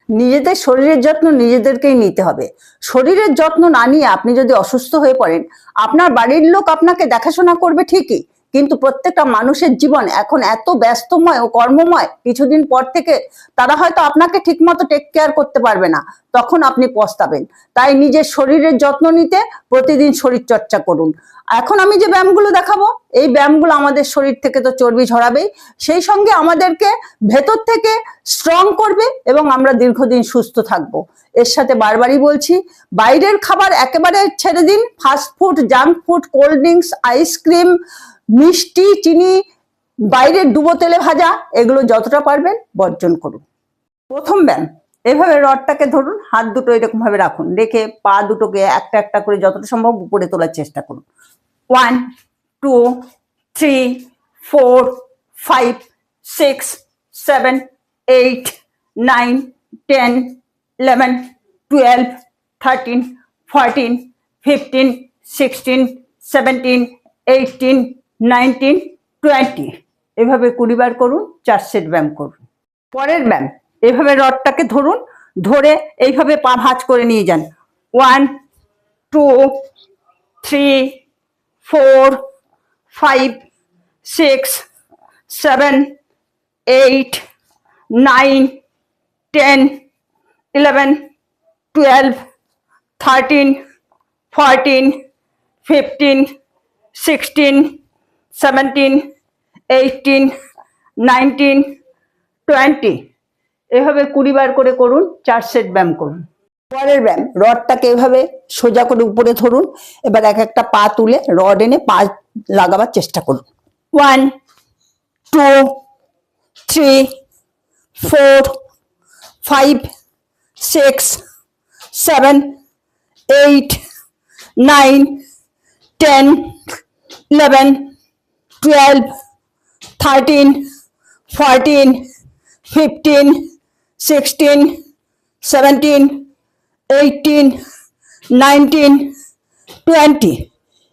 নিজেদের শরীরের যত্ন নিজেদেরকেই নিতে হবে। শরীরের যত্ন না নিয়ে আপনি যদি অসুস্থ হয়ে পড়েন, আপনার বাড়ির লোক আপনাকে দেখাশোনা করবে ঠিকই, কিন্তু প্রত্যেকটা মানুষের জীবন এখন এত ব্যস্তময় ও কর্মময়, কিছুদিন পর থেকে তারা হয়তো আপনাকে ঠিকমতো টেক কেয়ার করতে পারবে না, তখন আপনি পস্তাবেন। তাই নিজের শরীরের যত্ন নিতে প্রতিদিন শরীর চর্চা করুন। এখন আমি যে ব্যায়ামগুলো দেখাবো, এই ব্যায়ামগুলো আমাদের শরীর থেকে তো চর্বি ঝরাবেই, সেই সঙ্গে আমাদেরকে ভেতর থেকে স্ট্রং করবে এবং আমরা দীর্ঘদিন সুস্থ থাকবো। এর সাথে বারবারই বলছি, বাইরের খাবার একেবারে ছেড়ে দিন। Fast food, junk food, cold drinks, ice cream, মিষ্টি, চিনি, বাইরের ডুবো তেলে ভাজা, এগুলো যতটা পারবেন বর্জন করুন। প্রথম ব্যায়াম, এভাবে রডটাকে ধরুন, হাত দুটো এরকম ভাবে রাখুন, রেখে পা দুটোকে একটা একটা করে যতটা সম্ভব উপরে তোলার চেষ্টা করুন। 1 2 3 4 5 6 7 8 9 10 11 12 13 14 15 16 17 18 19 20। এভাবে 20 বার করুন, 4 সেট ব্যায়াম করুন। পরের ব্যায়াম, এভাবে রডটাকে ধরুন, ধরে এইভাবে পা ভাঁজ করে নিয়ে যান। 1 2 3 4 5 6 7 8 9 10 11 12 13 14 15 16 17 18 19 20। এভাবে 20 বার করে করুন, 4 সেট ব্যায়াম করুন। পরের ব্যায়াম, রডটাকে এভাবে সোজা করে উপরে ধরুন, এবার এক একটা পা তুলে রড এনে পা লাগাবার চেষ্টা করুন। 1 2 3 4 5 6 7 8 9 10 11 12 13 14 15 16 17 18 19 20।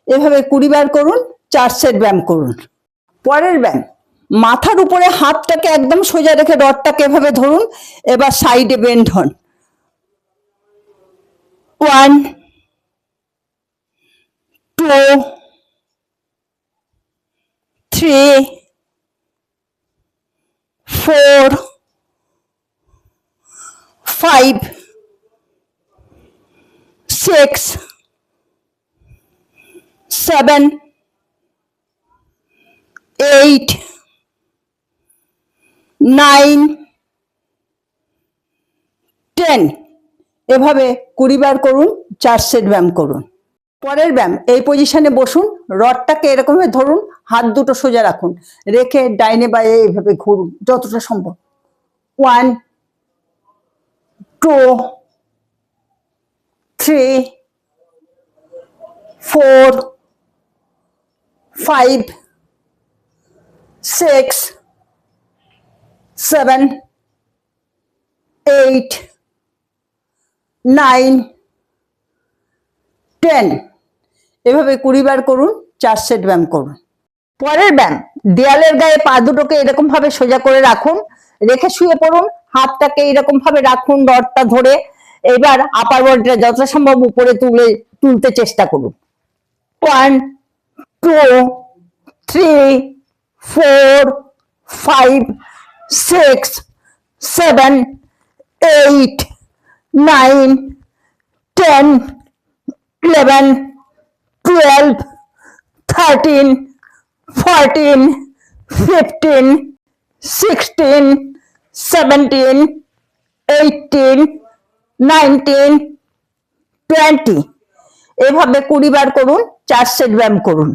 এভাবে 20 বার করুন, 4 সেট ব্যায়াম করুন। পরের ব্যায়াম, মাথার উপরে হাতটাকে একদম সোজা রেখে রডটাকে এভাবে ধরুন, এবার সাইডে বেন্ড হন। 1 2 3 4 5 6 7 8 9 10। এভাবে 20 বার করুন, 4 সেট ব্যায়াম করুন। পরের ব্যায়াম, এই পজিশনে বসুন, রডটাকে এরকম ভাবে ধরুন, হাত দুটো সোজা রাখুন, রেখে ডাইনে বায়ে এইভাবে ঘুরুন যতটা সম্ভব। 1 2 3 4 5 6 7 8 9 10। এভাবে 20 বার করুন, 4 সেট ব্যায়াম করুন। পরের ব্যায়াম, দেয়ালের গায়ে পা দুটোকে এরকম ভাবে সোজা করে রাখুন, রেখে শুয়ে পড়ুন, হাতটাকে এরকম ভাবে রাখুন রডটা ধরে, এবার আপার বডিটা যতটা সম্ভব উপরে তুলতে চেষ্টা করুন। 1 2 3 4 5 6 7 8 9 10 11 12 13 14 15 16 17 18 19 20। এভাবে 20 বার করুন, 4 সেট ব্যায়াম করুন।